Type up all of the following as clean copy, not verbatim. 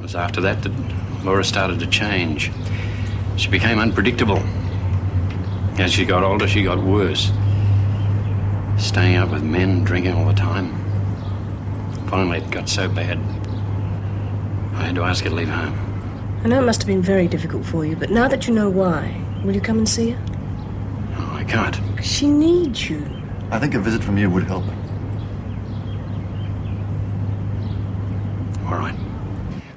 was after that Laura started to change. She became unpredictable. As she got older, she got worse. Staying out with men, drinking all the time. Finally, it got so bad, I had to ask her to leave home. I know it must have been very difficult for you, but now that you know why, will you come and see her? Oh, I can't. She needs you. I think a visit from you would help her. All right.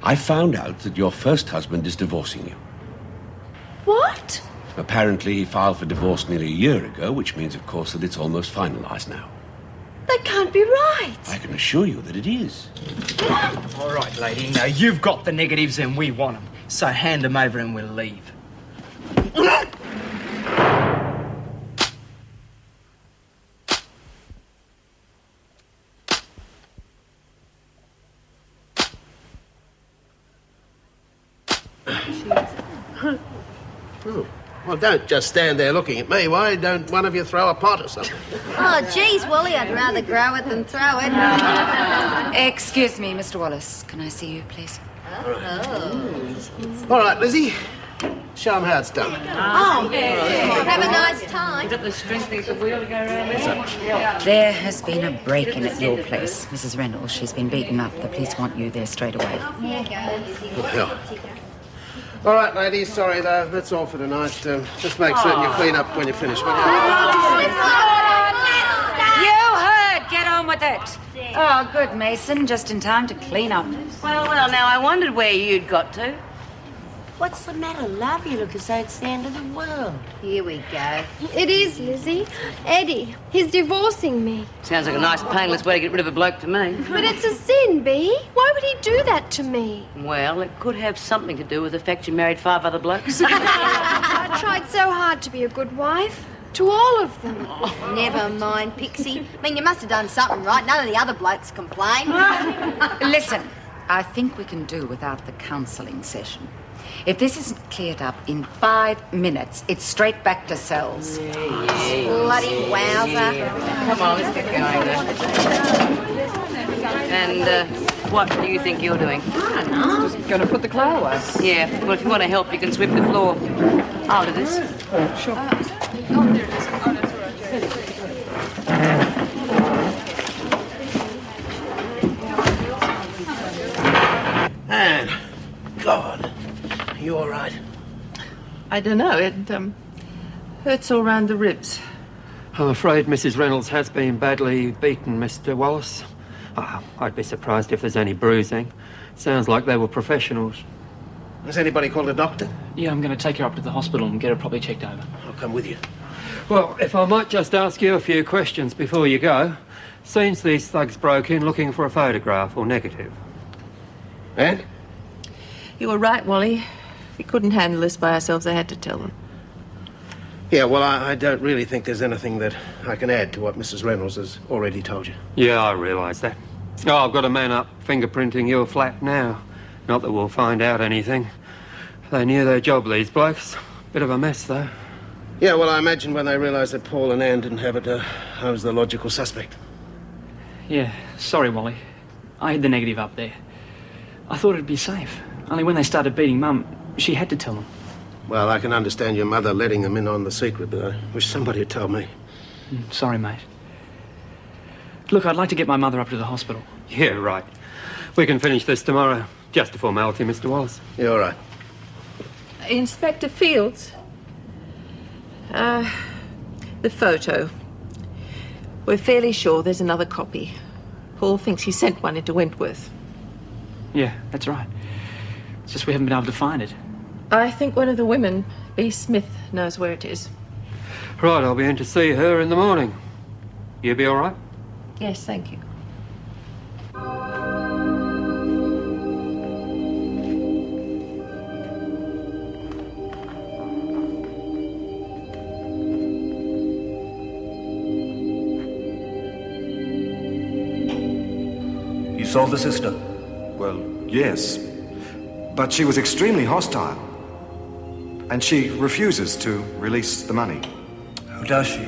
I found out that your first husband is divorcing you. What? Apparently, he filed for divorce nearly a year ago, which means, of course, that it's almost finalized now. That can't be right. I can assure you that it is. All right, lady, now you've got the negatives and we want them. So hand them over and we'll leave. Oh, well, don't just stand there looking at me. Why don't one of you throw a pot or something? Oh, geez, Wally, I'd rather grow it than throw it. Excuse me, Mr. Wallace. Can I see you, please? All right, Lizzie. Show them how it's done. Oh, have a nice time. There has been a break-in at your place, Mrs. Reynolds. She's been beaten up. The police want you there straight away. Well. All right, ladies. Sorry, though. That's all for tonight. Just make certain you clean up when you finish. You heard! Get on with it. Oh, good, Mason. Just in time to clean up. Well, now, I wondered where you'd got to. What's the matter, love? You look as though it's the end of the world. Here we go. It is, Lizzie. Eddie, he's divorcing me. Sounds like a nice, painless way to get rid of a bloke to me. But it's a sin, Bee. Why would he do that to me? Well, it could have something to do with the fact you married 5 other blokes. I tried so hard to be a good wife. To all of them. Oh, never mind, Pixie. I mean, you must have done something right. None of the other blokes complained. Listen, I think we can do without the counselling session. If this isn't cleared up in 5 minutes, it's straight back to cells. Bloody wowzer. Come on, let's get going then. And what do you think you're doing? I don't know. Just going to put the clay away. Yeah, well, if you want to help, you can sweep the floor. I'll do this. Sure. Oh, there it is. Oh, that's all right. And, God, you all right? I don't know. It hurts all round the ribs. I'm afraid Mrs. Reynolds has been badly beaten, Mr. Wallace. I'd be surprised if there's any bruising. Sounds like they were professionals. Has anybody called a doctor? Yeah, I'm going to take her up to the hospital and get her properly checked over. I'll come with you. Well, if I might just ask you a few questions before you go. Seems these thugs broke in looking for a photograph or negative. And? You were right, Wally. We couldn't handle this by ourselves. I had to tell them. Yeah, well, I don't really think there's anything that I can add to what Mrs. Reynolds has already told you. Yeah, I realise that. Oh, I've got a man up fingerprinting your flat now. Not that we'll find out anything. They knew their job, these blokes. Bit of a mess, though. Yeah, well, I imagine when they realised that Paul and Anne didn't have it, I was the logical suspect. Yeah, sorry, Wally. I had the negative up there. I thought it'd be safe. Only when they started beating Mum, she had to tell them. Well, I can understand your mother letting them in on the secret, but I wish somebody had told me. Sorry, mate. Look, I'd like to get my mother up to the hospital. Yeah, right. We can finish this tomorrow. Just a formality, Mr. Wallace. Yeah, all right. Inspector Fields. The photo. We're fairly sure there's another copy. Paul thinks he sent one into Wentworth. Yeah, that's right. It's just we haven't been able to find it. I think one of the women, B. Smith, knows where it is. Right, I'll be in to see her in the morning. You be all right? Yes, thank you. You saw the sister? Well, yes. But she was extremely hostile. And she refuses to release the money. Oh, does she?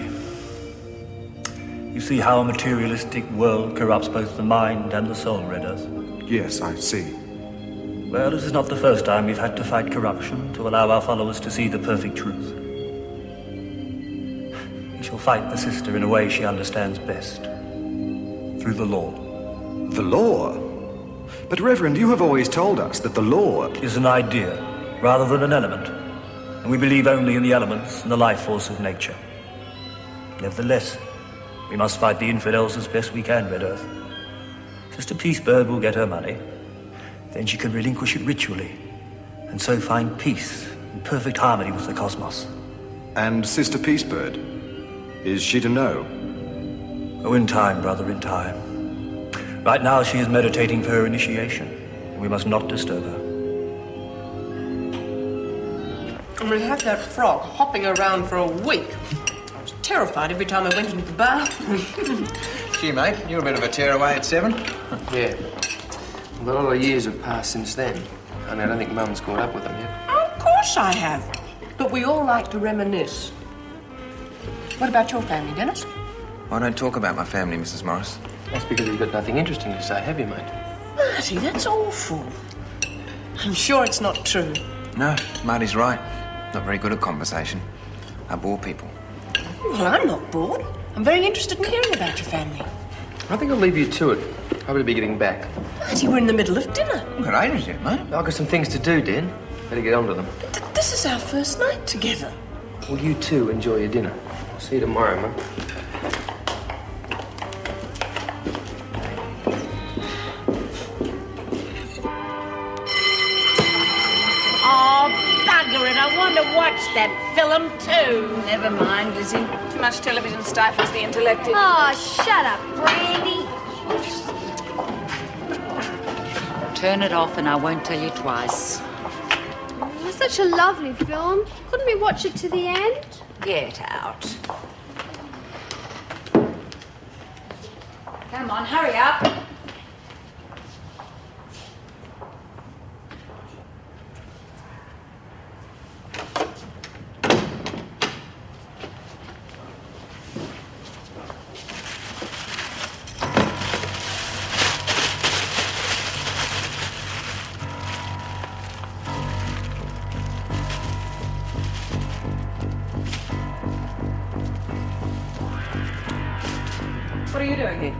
You see how a materialistic world corrupts both the mind and the soul, Redders? Yes, I see. Well, this is not the first time we've had to fight corruption to allow our followers to see the perfect truth. We shall fight the sister in a way she understands best. Through the law. The law? But, Reverend, you have always told us that the law is an idea rather than an element. And we believe only in the elements and the life force of nature. Nevertheless, we must fight the infidels as best we can, Red Earth. Sister Peacebird will get her money. Then she can relinquish it ritually, and so find peace and perfect harmony with the cosmos. And Sister Peacebird, is she to know? Oh, in time, brother, in time. Right now she is meditating for her initiation, and we must not disturb her. And we had that frog hopping around for a week. I was terrified every time I went into the bathroom. Gee, mate, you're a bit of a tearaway at 7. Yeah. Well, a lot of years have passed since then. And I don't think Mum's caught up with them yet. Oh, of course I have. But we all like to reminisce. What about your family, Dennis? I don't talk about my family, Mrs. Morris. That's because you've got nothing interesting to say, have you, mate? Marty, that's awful. I'm sure it's not true. No, Marty's right. Not very good at conversation. I bore people. Well, I'm not bored. I'm very interested in hearing about your family. I think I'll leave you to it. I better be getting back. Marty, we're in the middle of dinner. We've got ages yet, mate. I've got some things to do, Dan. Better get on to them. This is our first night together. Well, you too enjoy your dinner. I'll see you tomorrow, Mum. Oh, bugger it. I want to watch that film too. Never mind, Lizzie. Too much television stifles the intellect. Oh, shut up, Brandy. Turn it off and I won't tell you twice. It was such a lovely film. Couldn't we watch it to the end? Get out. Come on, hurry up. What are you doing here?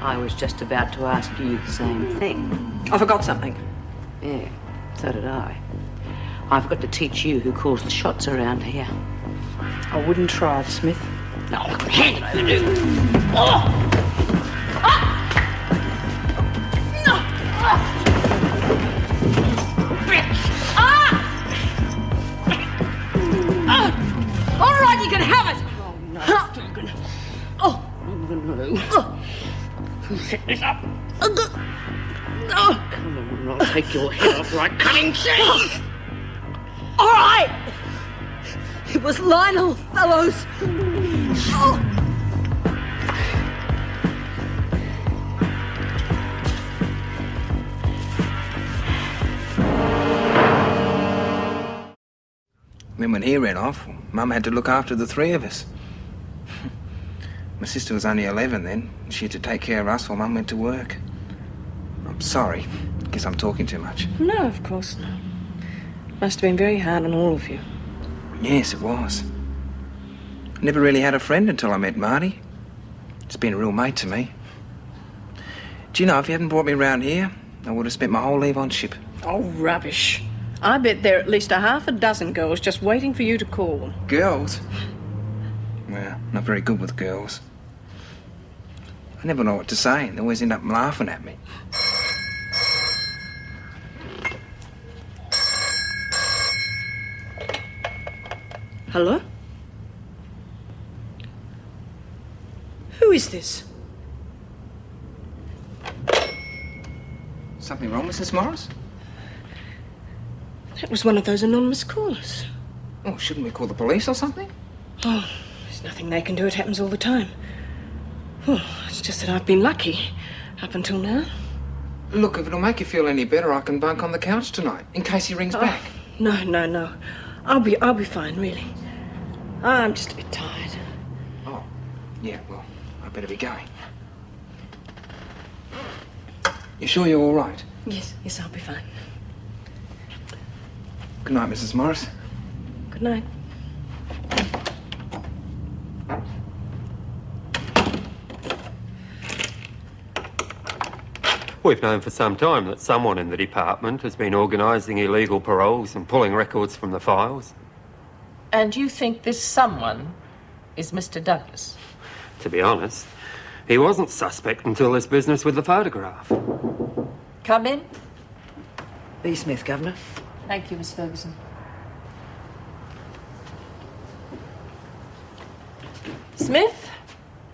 I was just about to ask you the same thing. I forgot something. Yeah, so did I. I forgot to teach you who calls the shots around here. I wouldn't try it, Smith. No, hand it over to you. Oh! All right, you can have it. Oh, no. Set this up. Come on, I'll take your head off like cutting cheese. All right. It was Lionel, fellows. Oh. Then when he ran off, Mum had to look after the three of us. My sister was only 11 then. She had to take care of us while Mum went to work. I'm sorry. Guess I'm talking too much. No, of course not. Must have been very hard on all of you. Yes, it was. I never really had a friend until I met Marty. He's been a real mate to me. Do you know, if you hadn't brought me round here, I would have spent my whole leave on ship. Oh, rubbish. I bet there are at least half a dozen girls just waiting for you to call. Girls? Well, not very good with girls. I never know what to say, and they always end up laughing at me. Hello? Who is this? Something wrong, Mrs. Morris? That was one of those anonymous callers. Oh, shouldn't we call the police or something? Oh, there's nothing they can do. It happens all the time. Oh, it's just that I've been lucky up until now. Look, if it'll make you feel any better, I can bunk on the couch tonight, in case he rings back. No. I'll be fine, really. I'm just a bit tired. Oh, yeah, well, I better be going. You sure you're all right? Yes, I'll be fine. Good night, Mrs. Morris. Good night. We've known for some time that someone in the department has been organising illegal paroles and pulling records from the files. And you think this someone is Mr. Douglas? To be honest, he wasn't suspect until this business with the photograph. Come in. B. Smith, Governor. Thank you, Miss Ferguson. Smith,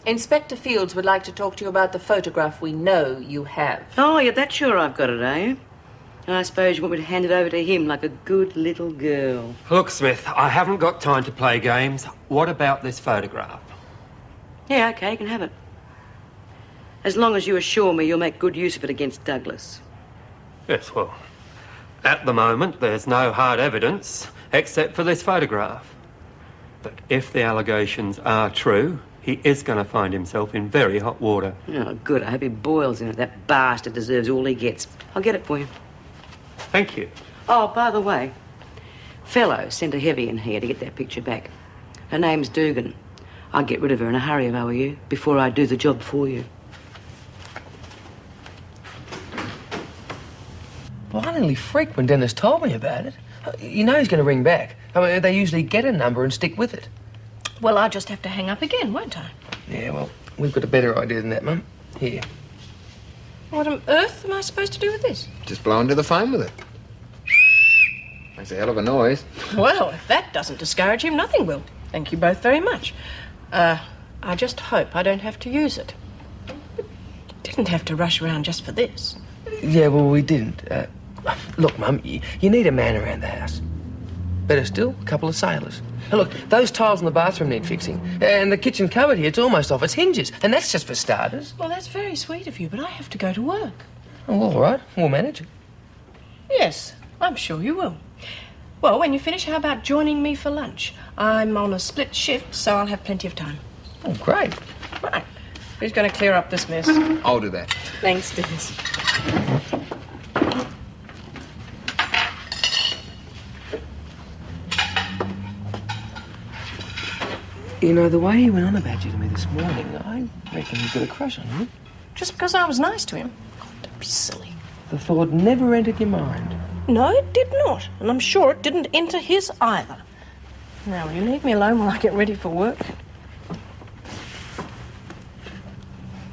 Inspector Fields would like to talk to you about the photograph we know you have. Oh, you're that sure I've got it, are you? I suppose you want me to hand it over to him like a good little girl. Look, Smith, I haven't got time to play games. What about this photograph? Yeah, OK, you can have it. As long as you assure me you'll make good use of it against Douglas. Yes, well, at the moment, there's no hard evidence except for this photograph. But if the allegations are true, he is going to find himself in very hot water. Oh, good. I hope he boils in it. That bastard deserves all he gets. I'll get it for you. Thank you. Oh, by the way, Fellow sent a heavy in here to get that picture back. Her name's Dugan. I'd get rid of her in a hurry if I were you, before I do the job for you. Well, I nearly freaked when Dennis told me about it. You know he's going to ring back. I mean, they usually get a number and stick with it. Well, I'll just have to hang up again, won't I? Yeah, well, we've got a better idea than that, Mum. Here. What on earth am I supposed to do with this? Just blow into the phone with it. Makes a hell of a noise. Well, if that doesn't discourage him, nothing will. Thank you both very much. I just hope I don't have to use it. But didn't have to rush around just for this. Yeah, well, we didn't. Look, Mum, you need a man around the house. Better still, a couple of sailors. Now, look, those tiles in the bathroom need fixing. And the kitchen cupboard here, it's almost off its hinges. And that's just for starters. Well, that's very sweet of you, but I have to go to work. Oh, well, all right. We'll manage it. Yes, I'm sure you will. Well, when you finish, how about joining me for lunch? I'm on a split shift, so I'll have plenty of time. Oh, great. Right. Who's going to clear up this mess? I'll do that. Thanks, Dennis. You know, the way he went on about you to me this morning, I reckon he's got a crush on you. Just because I was nice to him? God, don't be silly. The thought never entered your mind. No, it did not. And I'm sure it didn't enter his either. Now, will you leave me alone while I get ready for work?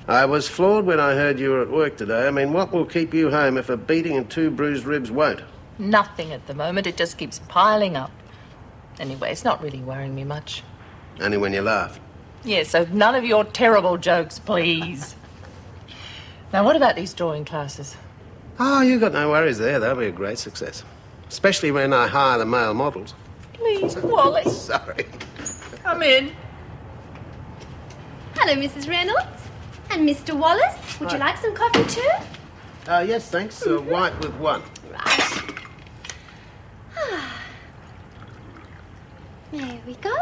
I was floored when I heard you were at work today. I mean, what will keep you home if a beating and 2 bruised ribs won't? Nothing at the moment. It just keeps piling up. Anyway, it's not really worrying me much. Only when you laugh. Yes, so none of your terrible jokes, please. Now, what about these drawing classes? Oh, you've got no worries there. They'll be a great success. Especially when I hire the male models. Please, Wally. Sorry. Come in. Hello, Mrs. Reynolds. And Mr. Wallace. Would you like some coffee too? Yes, thanks. White with 1. Right. There we go.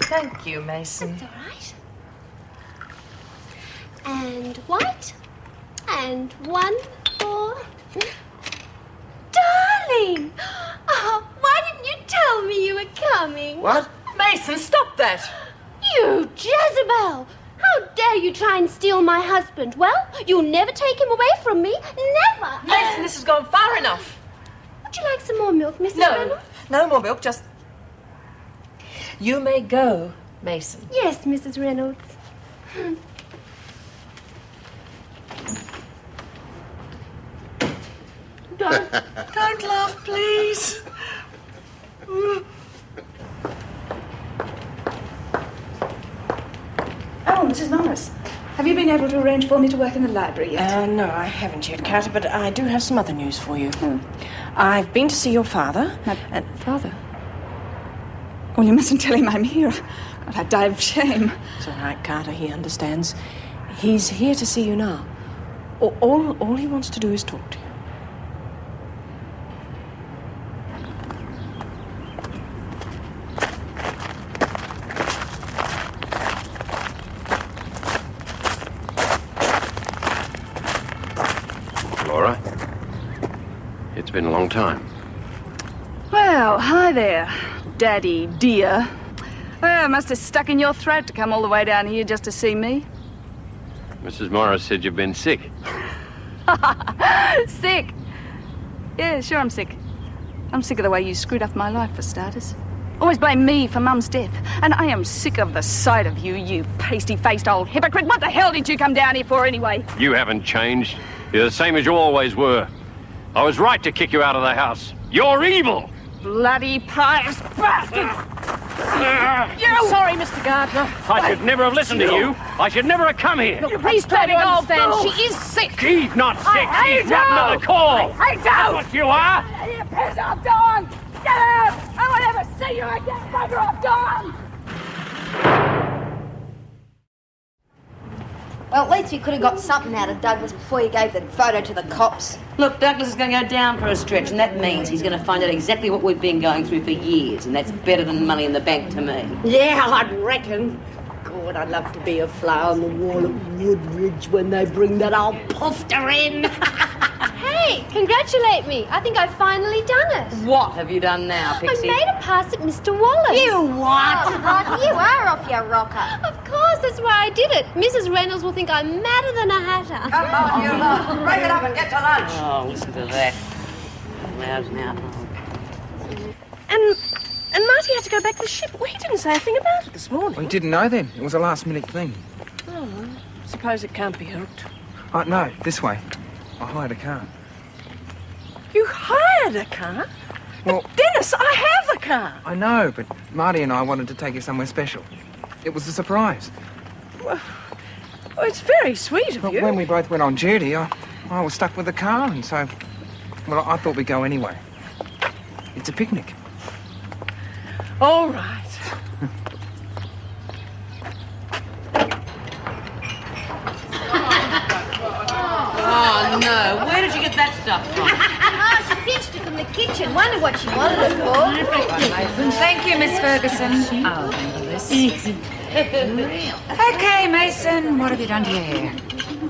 Thank you, Mason. That's all right. And white. And 1 for... Darling! Oh, why didn't you tell me you were coming? What? Mason, stop that! You Jezebel! How dare you try and steal my husband? Well, you'll never take him away from me. Never! Mason, this has gone far enough. Would you like some more milk, Mrs. No, Reynolds? no more milk, just... You may go, Mason. Yes, Mrs. Reynolds. Don't laugh, please. Oh, Mrs. Morris, have you been able to arrange for me to work in the library yet? No, I haven't yet, Carter, but I do have some other news for you. I've been to see your father. Father? Well, you mustn't tell him I'm here. God, I'd die of shame. It's all right, Carter, he understands. He's here to see you now. All he wants to do is talk to you. It's been a long time. Well, hi there, Daddy dear. Well, must have stuck in your throat to come all the way down here just to see me. Mrs. Morris said you've been sick. Sick? Yeah, sure I'm sick. I'm sick of the way you screwed up my life, for starters. Always blame me for Mum's death. And I am sick of the sight of you, you pasty-faced old hypocrite. What the hell did you come down here for anyway? You haven't changed. You're the same as you always were. I was right to kick you out of the house. You're evil! Bloody pious bastard! You! Sorry, Mr. Gardiner. I should never have listened to you. I should never have come here. Look, please try to understand. She is sick. She's not sick. She's rotten to the core. I hate you! That's what you are. You piss off, Dawn! Get out! I won't ever see you again! Bugger off, Dawn! Well, at least you could have got something out of Douglas before you gave the photo to the cops. Look, Douglas is going to go down for a stretch, and that means he's going to find out exactly what we've been going through for years, and that's better than money in the bank to me. Yeah, I'd reckon. God, I'd love to be a fly on the wall at Woodridge when they bring that old pufter in. Hey, congratulate me. I think I've finally done it. What have you done now, Pixie? I made a pass at Mr. Wallace. You what? Oh, Rod, you are off your rocker. Of course, that's why I did it. Mrs. Reynolds will think I'm madder than a hatter. Come on, you lot. Break it up and get to lunch. Oh, listen to that. Loud now. And Marty had to go back to the ship. Well, he didn't say a thing about it this morning. We didn't know then. It was a last-minute thing. Oh, well, suppose it can't be helped. No, this way. I hired a car. You hired a car? Well, but Dennis, I have a car. I know, but Marty and I wanted to take you somewhere special. It was a surprise. Well, it's very sweet of But you. when we both went on duty, I was stuck with the car, and so... Well, I thought we'd go anyway. It's a picnic. All right. Oh, no. Where did you get that stuff from? Oh, she pinched it from the kitchen. Wonder what she wanted it for. Thank you, Miss Ferguson. I'll handle this. Okay, Mason, what have you done to your hair?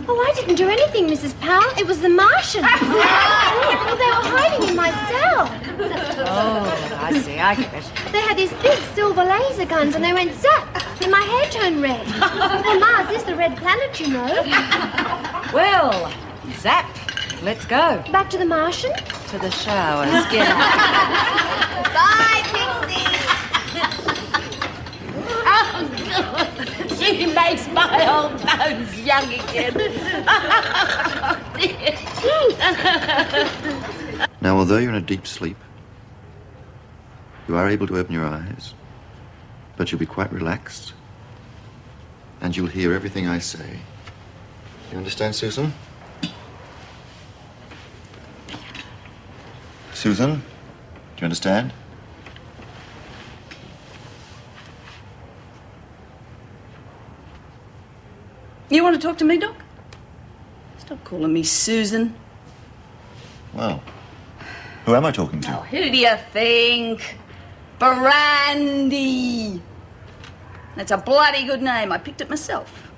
Oh, I didn't do anything, Mrs. Powell. It was the Martians. Well, they were hiding in my cell. Oh, I see. I get it. They had these big silver laser guns and they went zap, and my hair turned red. Well, Mars is the red planet, you know. Well, zap. Let's go. Back to the Martians? To the showers. Get Bye, Pixie. She makes my old bones young again. Now, although you're in a deep sleep, you are able to open your eyes, but you'll be quite relaxed, and you'll hear everything I say. You understand, Susan? Susan, do you understand? You want to talk to me, Doc? Stop calling me Susan. Well, who am I talking to? Who do you think? Brandy. That's a bloody good name. I picked it myself.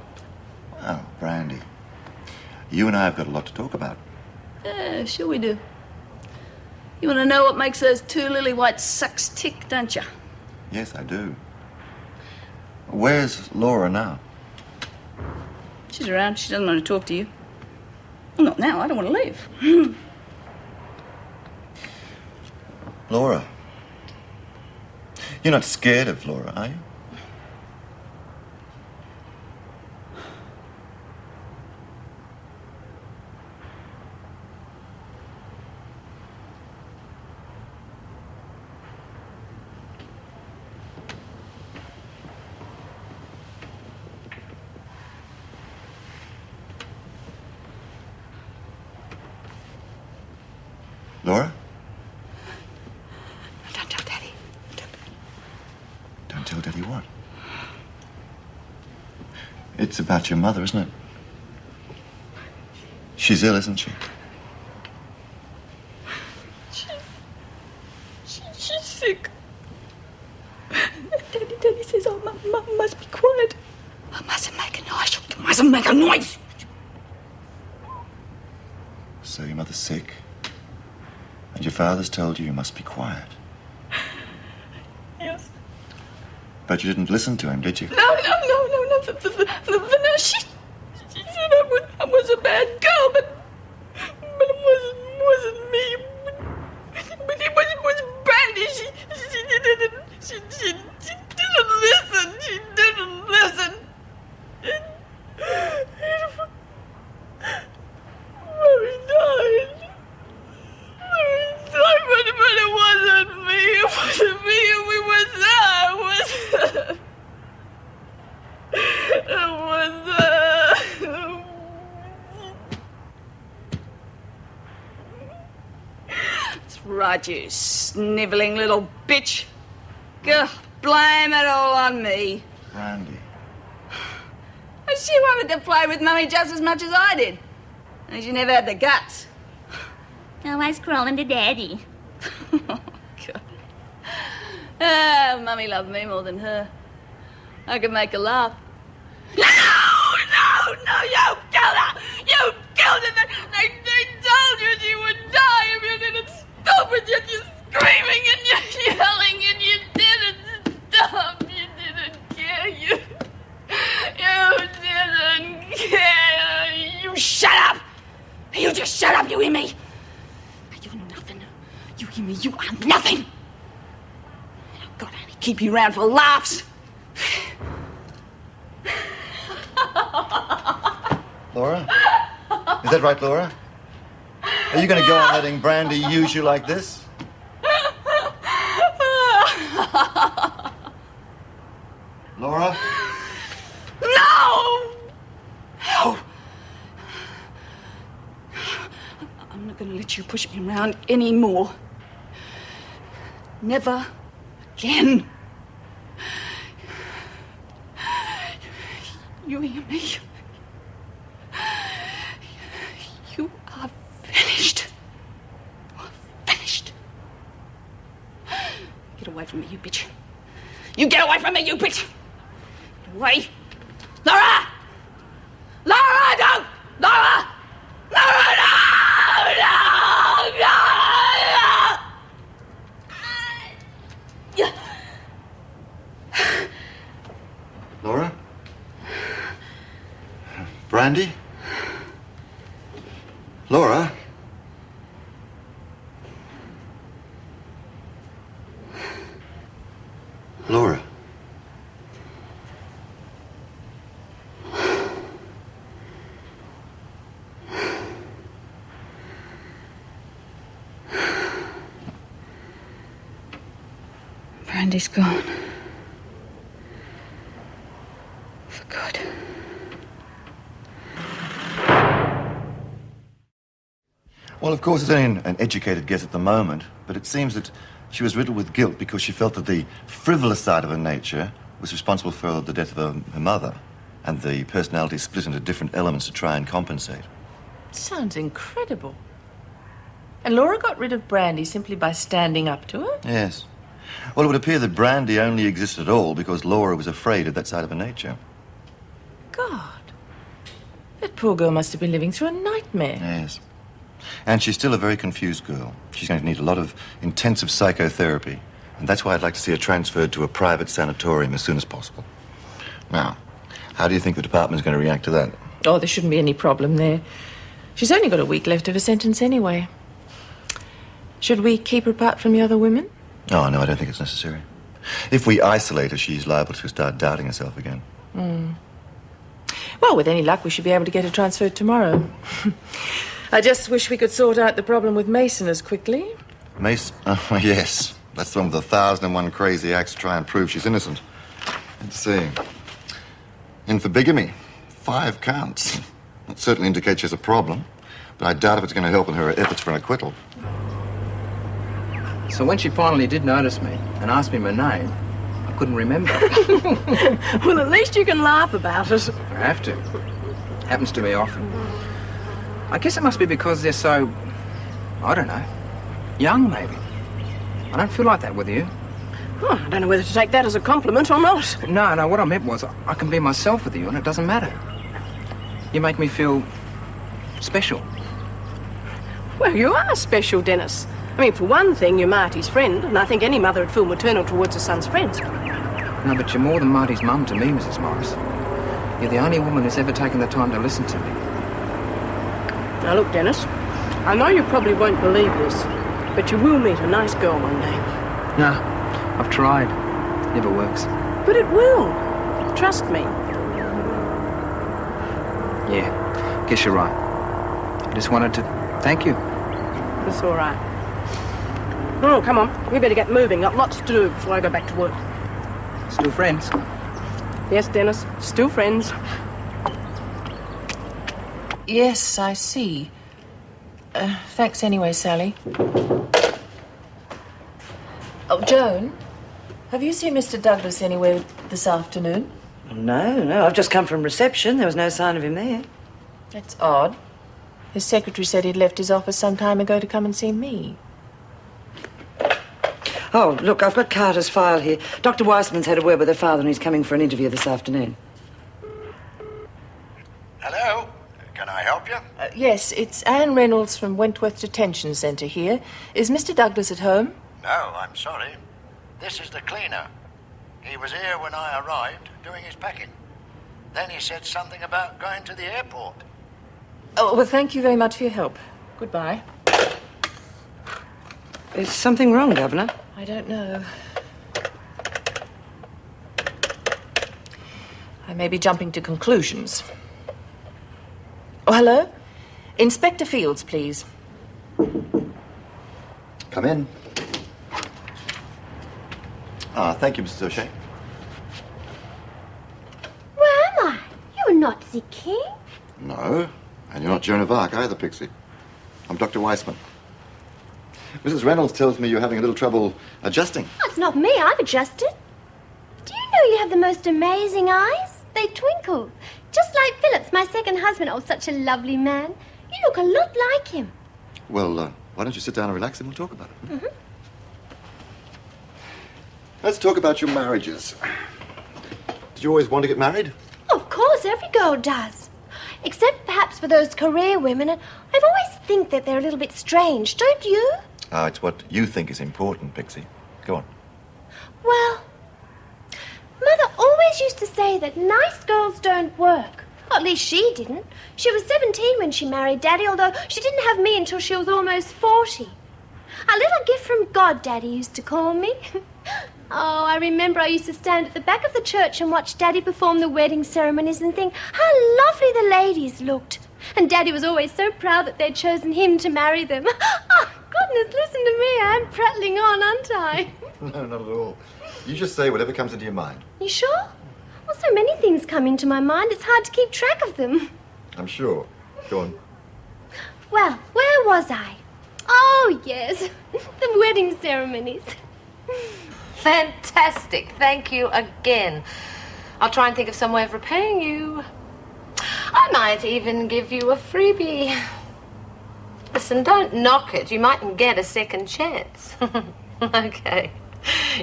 Well, Brandy, you and I have got a lot to talk about. Sure we do. You want to know what makes those two lily white sucks tick, don't you? Yes, I do. Where's Laura now? She's around. She doesn't want to talk to you. Well, not now. I don't want to leave. Laura. You're not scared of Laura, are you? Laura? Don't tell Daddy. Don't tell Daddy what? It's about your mother, isn't it? She's ill, isn't she? She's sick. Daddy says, oh, Mum must be quiet. I mustn't make a noise. You mustn't make a noise. So your mother's sick, and your father's told you must be quiet. Yes. But you didn't listen to him, did you? No. The nurse, she said I was a bad girl, but it wasn't me. But it was Brandy. She didn't listen. She didn't listen. Mommy died. But it wasn't me. It wasn't me. We was there. That's right, you snivelling little bitch. Go, blame it all on me. Brandy. She wanted to play with Mummy just as much as I did. And she never had the guts. Always crawling to Daddy. Oh, God. Oh, Mummy loved me more than her. I could make her laugh. No, you killed her! You killed her! They told you she would die if you didn't stop it, yet you're screaming and you're yelling and you didn't stop. You didn't care. You didn't care. You shut up! You just shut up, you hear me? You're nothing. You hear me? You are nothing! I've got to only keep you round for laughs. Laura? Is that right, Laura? Are you going to go on letting Brandy use you like this? Laura? No! I'm not going to let you push me around anymore. Never again. You hear me? You are finished. You are finished. Get away from me, you bitch. You get away from me, you bitch. Get away. Laura! Laura, don't! Laura! Laura, no! Laura? Brandy? Laura? Laura? Brandy's gone. For good. Well, of course, it's only an educated guess at the moment, but it seems that she was riddled with guilt because she felt that the frivolous side of her nature was responsible for the death of her mother, and the personality split into different elements to try and compensate. Sounds incredible. And Laura got rid of Brandy simply by standing up to her? Yes. Well, it would appear that Brandy only existed at all because Laura was afraid of that side of her nature. God. That poor girl must have been living through a nightmare. Yes. And she's still a very confused girl. She's going to need a lot of intensive psychotherapy. And that's why I'd like to see her transferred to a private sanatorium as soon as possible. Now, how do you think the department's going to react to that? Oh, there shouldn't be any problem there. She's only got a week left of her sentence anyway. Should we keep her apart from the other women? Oh, no, I don't think it's necessary. If we isolate her, she's liable to start doubting herself again. Well, with any luck, we should be able to get her transferred tomorrow. I just wish we could sort out the problem with Mason as quickly. Mason? Oh, yes. That's the one with 1,001 crazy acts to try and prove she's innocent. Let's see. In for bigamy. 5 counts. That certainly indicates she has a problem, but I doubt if it's going to help in her efforts for an acquittal. So when she finally did notice me and asked me my name, I couldn't remember. Well, at least you can laugh about it. I have to. Happens to me often. I guess it must be because they're so, I don't know, young maybe. I don't feel like that with you. Oh, I don't know whether to take that as a compliment or not. No, what I meant was I can be myself with you and it doesn't matter. You make me feel special. Well, you are special, Dennis. I mean, for one thing, you're Marty's friend, and I think any mother would feel maternal towards her son's friends. No, but you're more than Marty's mum to me, Mrs. Morris. You're the only woman who's ever taken the time to listen to me. Now, look, Dennis, I know you probably won't believe this, but you will meet a nice girl one day. No, I've tried. Never works. But it will. Trust me. Yeah, guess you're right. I just wanted to thank you. It's all right. Oh, come on. We better get moving. Got lots to do before I go back to work. Still friends? Yes, Dennis. Still friends. Yes, I see. Thanks anyway, Sally. Oh, Joan, have you seen Mr. Douglas anywhere this afternoon? No, I've just come from reception. There was no sign of him there. That's odd. His secretary said he'd left his office some time ago to come and see me. Oh, look, I've got Carter's file here. Dr. Weissman's had a word with her father and he's coming for an interview this afternoon. Hello? Can I help you? Yes, it's Anne Reynolds from Wentworth Detention Centre here. Is Mr. Douglas at home? No, I'm sorry. This is the cleaner. He was here when I arrived, doing his packing. Then he said something about going to the airport. Oh, well, thank you very much for your help. Goodbye. Is something wrong, Governor? I don't know. I may be jumping to conclusions. Oh, hello? Inspector Fields, please. Come in. Thank you, Mrs. O'Shea. Where am I? You're not the king. No, and you're not Joan of Arc either, Pixie. I'm Dr. Weissman. Mrs. Reynolds tells me you're having a little trouble adjusting. Oh, it's not me. I've adjusted. Do you know you have the most amazing eyes? They twinkle. Just like Phyllis, my second husband. Oh, such a lovely man. You look a lot like him. Well, why don't you sit down and relax and we'll talk about it. Mm-hmm. Let's talk about your marriages. Did you always want to get married? Of course, every girl does. Except perhaps for those career women. And I've always think that they're a little bit strange, don't you? It's what you think is important, Pixie. Go on. Well, Mother always used to say that nice girls don't work. Or at least she didn't. She was 17 when she married Daddy, although she didn't have me until she was almost 40. A little gift from God, Daddy used to call me. Oh, I remember I used to stand at the back of the church and watch Daddy perform the wedding ceremonies and think how lovely the ladies looked. And Daddy was always so proud that they'd chosen him to marry them. Oh, goodness, listen to me. I'm prattling on, aren't I? No, not at all. You just say whatever comes into your mind. You sure? Well, so many things come into my mind, it's hard to keep track of them. I'm sure. Go on. Well, where was I? Oh, yes, the wedding ceremonies. Fantastic. Thank you again. I'll try and think of some way of repaying you. I might even give you a freebie. Listen, don't knock it. You mightn't get a second chance. Okay.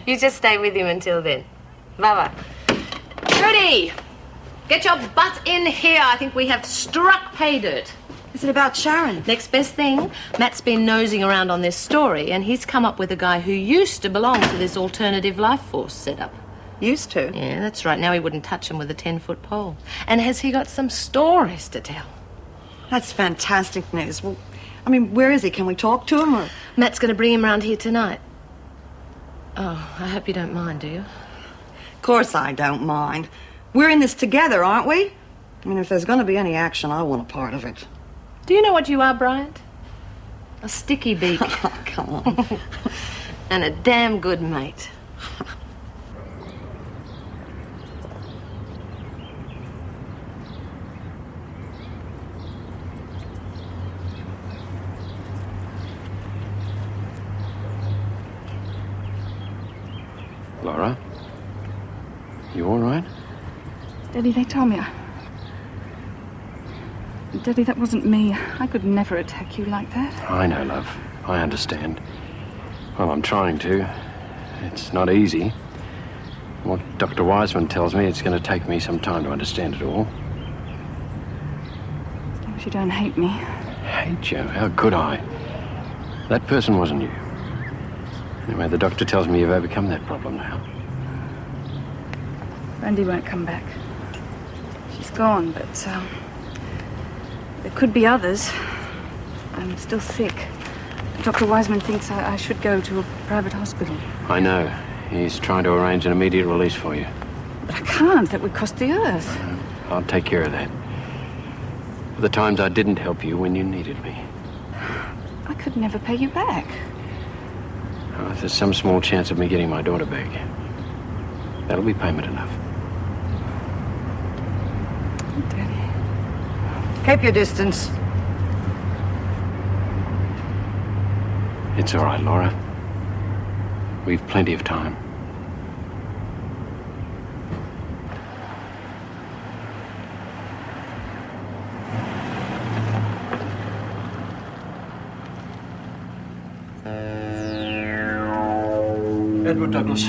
You just stay with him until then. Bye-bye. Judy! Get your butt in here. I think we have struck pay dirt. Is it about Sharon? Next best thing, Matt's been nosing around on this story, and he's come up with a guy who used to belong to this alternative life force setup. Used to? Yeah, that's right. Now he wouldn't touch him with a 10-foot pole. And has he got some stories to tell? That's fantastic news. Well, I mean, where is he? Can we talk to him? Or? Matt's going to bring him round here tonight. Oh, I hope you don't mind, do you? Of course I don't mind. We're in this together, aren't we? I mean, if there's going to be any action, I want a part of it. Do you know what you are, Bryant? A sticky beak. Oh, come on. And a damn good mate. Laura? You all right? Daddy, they told me Daddy, that wasn't me. I could never attack you like that. I know, love. I understand. Well, I'm trying to. It's not easy. What Dr. Weissman tells me, it's going to take me some time to understand it all. As long as you don't hate me. Hate you? How could I? That person wasn't you. Anyway, the doctor tells me you've overcome that problem now. Brandy won't come back. She's gone, but there could be others. I'm still sick. Dr. Wiseman thinks I should go to a private hospital. I know. He's trying to arrange an immediate release for you. But I can't. That would cost the earth. I'll take care of that. For the times I didn't help you when you needed me. I could never pay you back. Oh, if there's some small chance of me getting my daughter back, that'll be payment enough. Keep your distance. It's all right, Laura. We've plenty of time. Edward Douglas.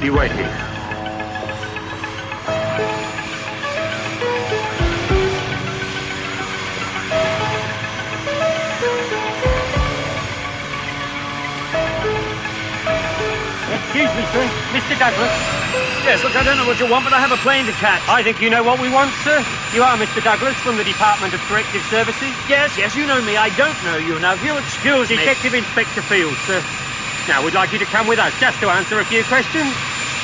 You wait here. Excuse me, sir. Mr. Douglas. Yes, look, I don't know what you want, but I have a plane to catch. I think you know what we want, sir. You are Mr. Douglas from the Department of Corrective Services. Yes, you know me. I don't know you. Now, if you'll excuse me... Detective Inspector Field, sir. Now, we'd like you to come with us just to answer a few questions.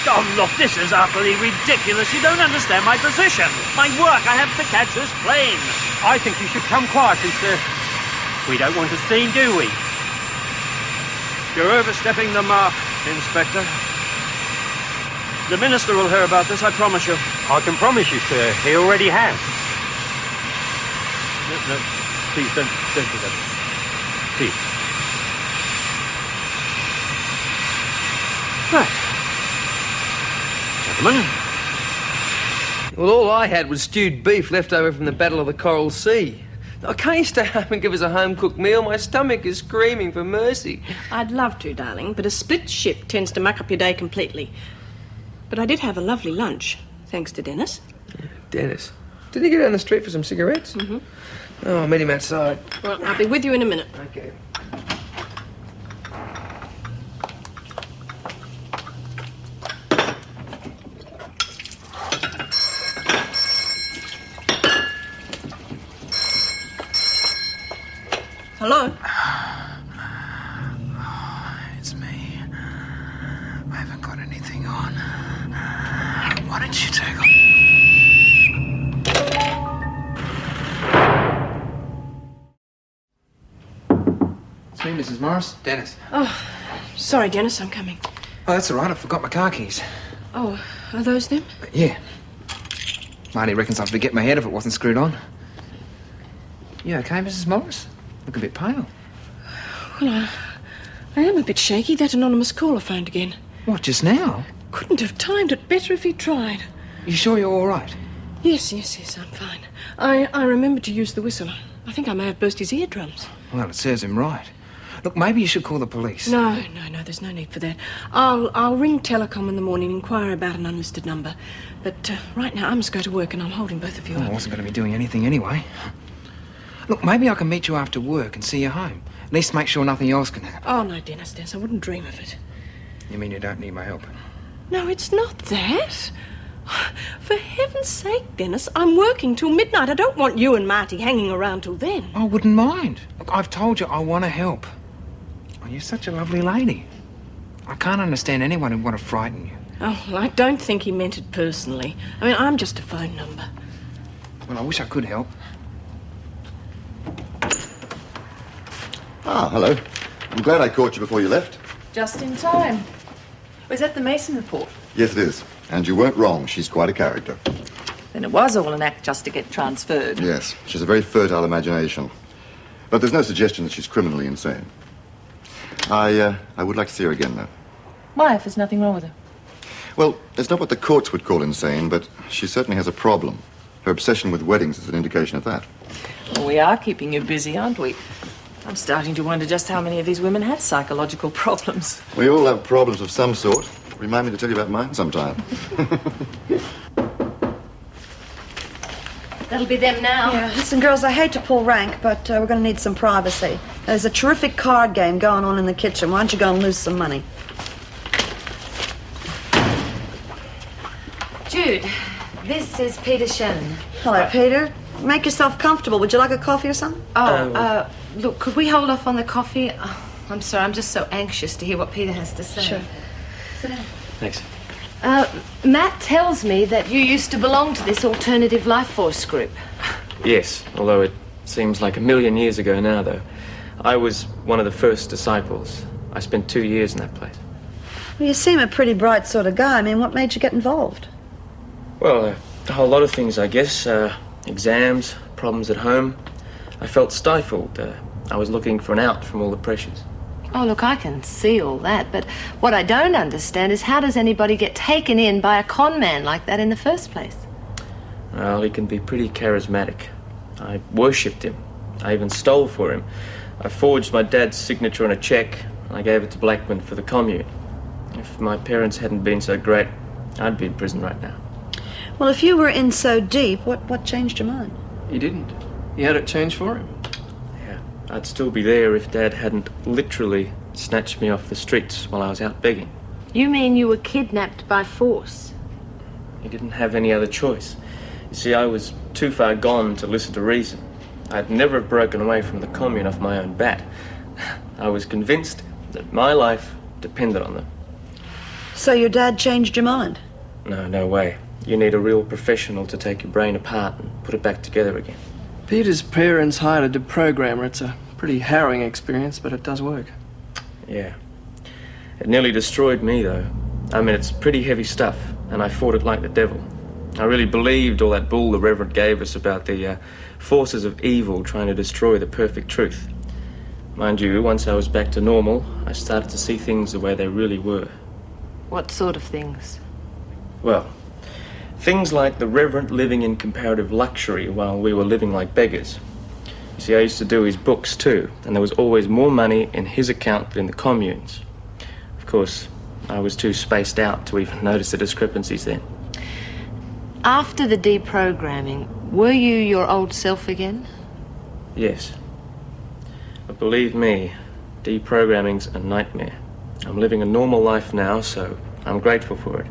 Oh, look, this is utterly ridiculous. You don't understand my position. My work, I have to catch this plane. I think you should come quietly, sir. We don't want a scene, do we? You're overstepping the mark, Inspector. The Minister will hear about this, I promise you. I can promise you, sir, he already has. No, please don't do that. Please. Right. Gentlemen. Well, all I had was stewed beef left over from the Battle of the Coral Sea. Now, can't you stay home and give us a home-cooked meal? My stomach is screaming for mercy. I'd love to, darling, but a split shift tends to muck up your day completely. But I did have a lovely lunch, thanks to Dennis. Dennis? Didn't he go down the street for some cigarettes? Mm-hmm. Oh, I'll meet him outside. Well, I'll be with you in a minute. Okay. Hello? It's me. I haven't got anything on. Why don't you take off? It's me, Mrs. Morris. Dennis. Oh, sorry, Dennis, I'm coming. Oh, that's all right. I forgot my car keys. Oh, are those them? Yeah. Marty reckons I'd forget my head if it wasn't screwed on. You okay, Mrs. Morris? Look a bit pale. Well, I am a bit shaky. That anonymous caller phoned again. What, just now? Couldn't have timed it better if he'd tried. You sure you're all right? Yes, I'm fine. I remembered to use the whistle. I think I may have burst his eardrums. Well, it serves him right. Look, maybe you should call the police. No, there's no need for that. I'll ring Telecom in the morning, inquire about an unlisted number. But right now I must go to work and I'm holding both of you Oh, up. I wasn't going to be doing anything anyway. Look, maybe I can meet you after work and see you home. At least make sure nothing else can happen. Oh, no, Dennis, I wouldn't dream of it. You mean you don't need my help? No, it's not that. For heaven's sake, Dennis, I'm working till midnight. I don't want you and Marty hanging around till then. I wouldn't mind. Look, I've told you I want to help. Oh, you're such a lovely lady. I can't understand anyone who'd want to frighten you. Oh, well, I don't think he meant it personally. I mean, I'm just a phone number. Well, I wish I could help. Ah, hello. I'm glad I caught you before you left. Just in time. Was that the Mason report? Yes, it is. And you weren't wrong. She's quite a character. Then it was all an act just to get transferred. Yes, she's a very fertile imagination. But there's no suggestion that she's criminally insane. I would like to see her again, though. Why, if there's nothing wrong with her? Well, it's not what the courts would call insane, but she certainly has a problem. Her obsession with weddings is an indication of that. Well, we are keeping you busy, aren't we? I'm starting to wonder just how many of these women have psychological problems. We all have problems of some sort. Remind me to tell you about mine sometime. That'll be them now. Yeah, listen, girls, I hate to pull rank, but we're going to need some privacy. There's a terrific card game going on in the kitchen. Why don't you go and lose some money? Jude, this is Peter Shannon. Hello, Peter. Make yourself comfortable. Would you like a coffee or something? Look, could we hold off on the coffee? Oh, I'm sorry, I'm just so anxious to hear what Peter has to say. Sure. Sit down. Thanks. Matt tells me that you used to belong to this alternative life force group. Yes, although it seems like a million years ago now, though. I was one of the first disciples. I spent 2 years in that place. Well, you seem a pretty bright sort of guy. I mean, what made you get involved? Well, a whole lot of things, I guess. Exams, problems at home. I felt stifled. I was looking for an out from all the pressures. Oh, look, I can see all that, but what I don't understand is how does anybody get taken in by a con man like that in the first place? Well, he can be pretty charismatic. I worshipped him. I even stole for him. I forged my dad's signature on a cheque, and I gave it to Blackman for the commune. If my parents hadn't been so great, I'd be in prison right now. Well, if you were in so deep, what changed your mind? He didn't. He had it changed for him. Yeah, I'd still be there if Dad hadn't literally snatched me off the streets while I was out begging. You mean you were kidnapped by force? He didn't have any other choice. You see, I was too far gone to listen to reason. I'd never have broken away from the commune off my own bat. I was convinced that my life depended on them. So your dad changed your mind? No way. You need a real professional to take your brain apart and put it back together again. Peter's parents hired a deprogrammer. It's a pretty harrowing experience, but it does work. Yeah. It nearly destroyed me, though. I mean, it's pretty heavy stuff, and I fought it like the devil. I really believed all that bull the Reverend gave us about the forces of evil trying to destroy the perfect truth. Mind you, once I was back to normal, I started to see things the way they really were. What sort of things? Well, things like the Reverend living in comparative luxury while we were living like beggars. You see, I used to do his books too, and there was always more money in his account than in the commune's. Of course, I was too spaced out to even notice the discrepancies then. After the deprogramming, were you your old self again? Yes. But believe me, deprogramming's a nightmare. I'm living a normal life now, so I'm grateful for it.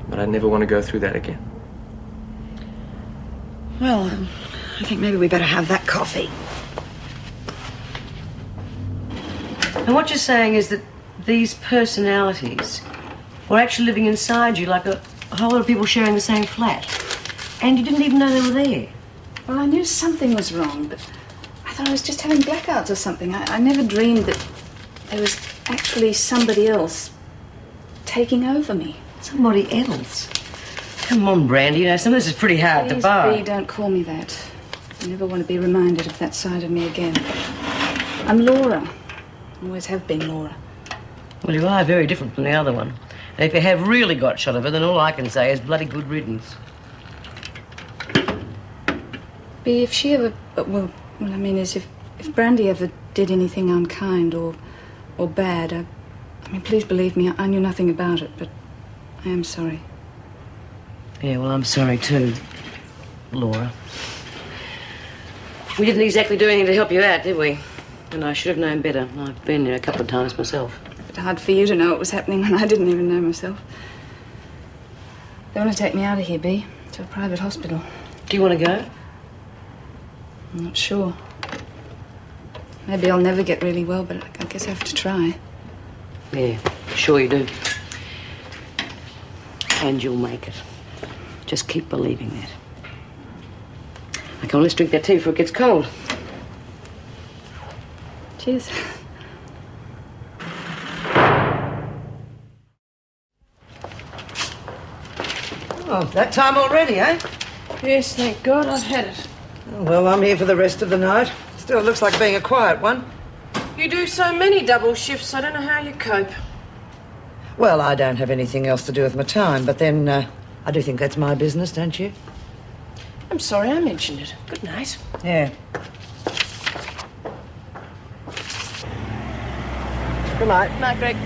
But I never want to go through that again. Well, I think maybe we better have that coffee. And what you're saying is that these personalities were actually living inside you like a whole lot of people sharing the same flat. And you didn't even know they were there. Well, I knew something was wrong, but I thought I was just having blackouts or something. I never dreamed that there was actually somebody else taking over me. Somebody else? Come on, Brandy. You know, some of this is pretty hard to bar. Please, don't call me that. I never want to be reminded of that side of me again. I'm Laura. Always have been Laura. Well, you are very different from the other one. And if you have really got shot of her, then all I can say is bloody good riddance. Bea, if she ever... Well, what I mean is if Brandy ever did anything unkind or bad, I mean, please believe me, I knew nothing about it, but I am sorry. Yeah, well, I'm sorry too, Laura. We didn't exactly do anything to help you out, did we? And I should have known better. I've been there a couple of times myself. It's hard for you to know what was happening when I didn't even know myself. They want to take me out of here, Bea, to a private hospital. Do you want to go? I'm not sure. Maybe I'll never get really well, but I guess I have to try. Yeah, sure you do. And you'll make it. Just keep believing that. I can always drink that tea before it gets cold. Cheers. Oh, that time already, eh? Yes, thank God I've had it. Oh, well, I'm here for the rest of the night. Still looks like being a quiet one. You do so many double shifts, I don't know how you cope. Well, I don't have anything else to do with my time, but then I do think that's my business, don't you? I'm sorry I mentioned it. Good night. Yeah. Good night. Good night, Greg.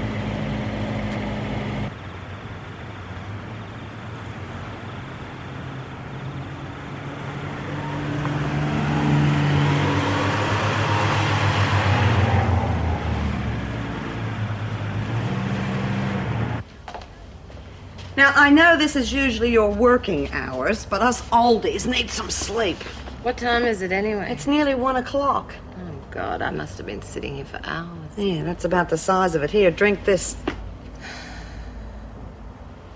Now, I know this is usually your working hours, but us oldies need some sleep. What time is it anyway? It's nearly 1 o'clock. Oh, God, I must have been sitting here for hours. Yeah, that's about the size of it. Here, drink this.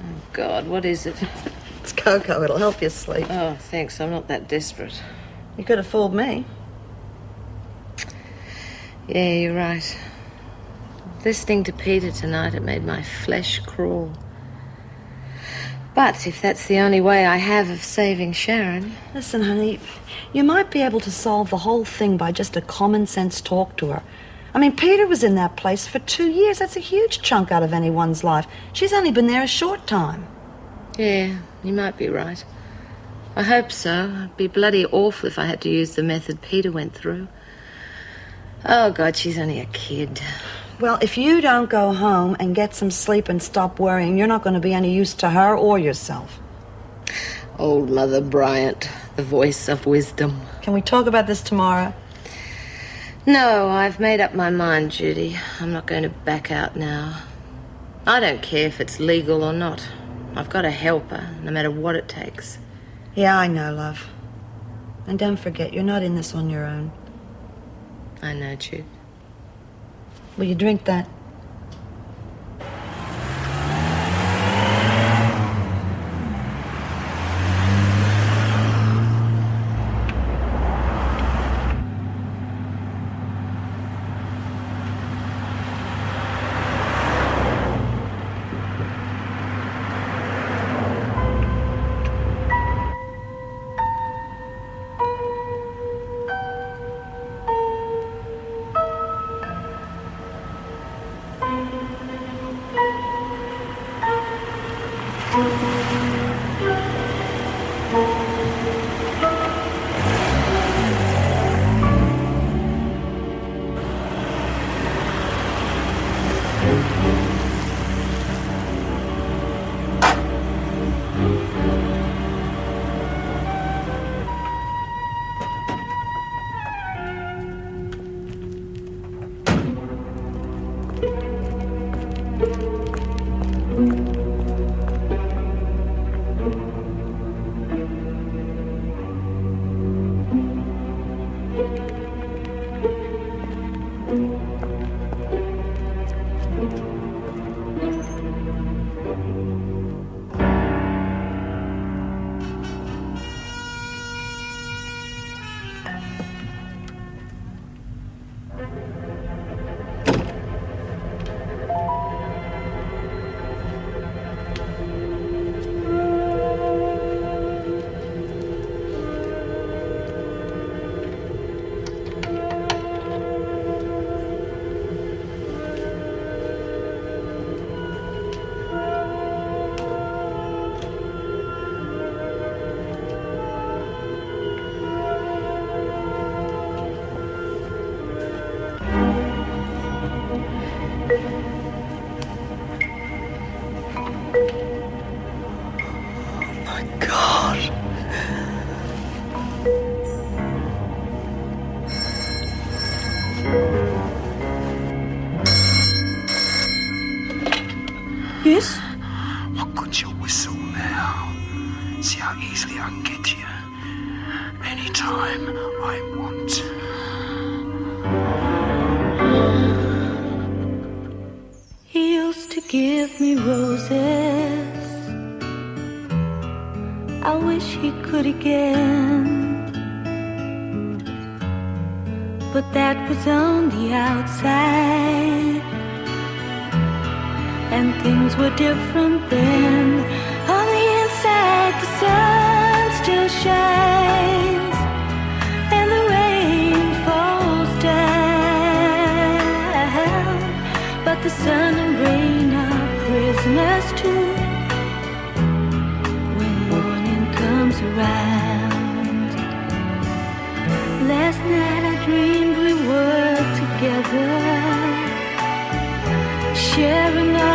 Oh, God, what is it? It's cocoa. It'll help you sleep. Oh, thanks. I'm not that desperate. You could have fooled me. Yeah, you're right. Listening to Peter tonight, it made my flesh crawl. But if that's the only way I have of saving Sharon... Listen, honey, you might be able to solve the whole thing by just a common-sense talk to her. I mean, Peter was in that place for 2 years. That's a huge chunk out of anyone's life. She's only been there a short time. Yeah, you might be right. I hope so. It'd be bloody awful if I had to use the method Peter went through. Oh, God, she's only a kid. Well, if you don't go home and get some sleep and stop worrying, you're not going to be any use to her or yourself. Old Mother Bryant, the voice of wisdom. Can we talk about this tomorrow? No, I've made up my mind, Judy. I'm not going to back out now. I don't care if it's legal or not. I've got to help her, no matter what it takes. Yeah, I know, love. And don't forget, you're not in this on your own. I know, Jude. Will you drink that? Yes? Look at your whistle now. See how easily I can get you. Anytime I want. He used to give me roses. I wish he could again. But that was on the outside. And things were different then. On the inside, the sun still shines, and the rain falls down. But the sun and rain are present sharing our